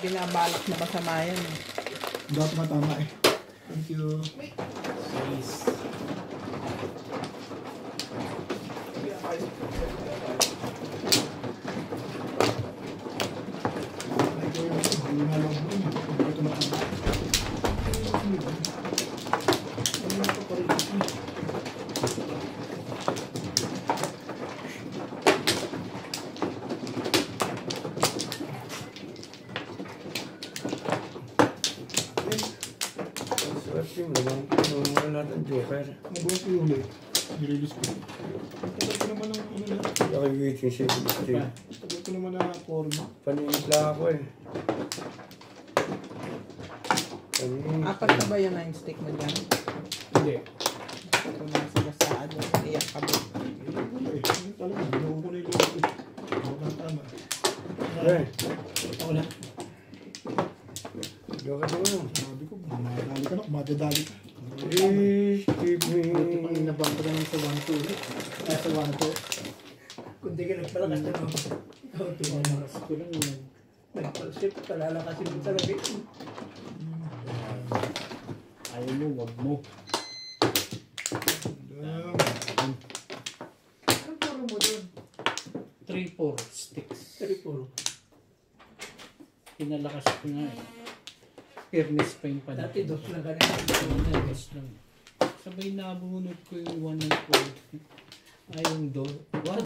binabalak na masama yan eh. Hindi ako tumatama eh. Thank you. Please. Wala ng joker. Nabuhat ko yung ulit. Nililis ko. Tagal ko naman ang ano na. Nakiwaiting siya. Tagal ko naman na forma. Paningitla ako eh. Apat na ba yung 9 stick mo dyan? Hindi. Kung nasa basaan, iyak ka ba? Talaga, binuho ko na yung ulit. Ako na tama. Eh, Ako na. joker mo. Sabi ko, madadali ka na. Madadali ka. Please keep me. Buti pang inabang ko naman sa 1-2 ulit. Sa 1-2. Kung di ka nagpalakas na naman. Ikaw, Tumakas ko lang yun. nagpalsip, palalakasin mo talaga. Ayaw mo, wag mo. Anong puro mo doon? 3-4 sticks. 3-4. Pinalakas ko nga eh. Fairness pa yung panahon. Dati dos lang ganito. Dos lang. Sabay nabunod ko yung 1 and 4. Ay, yung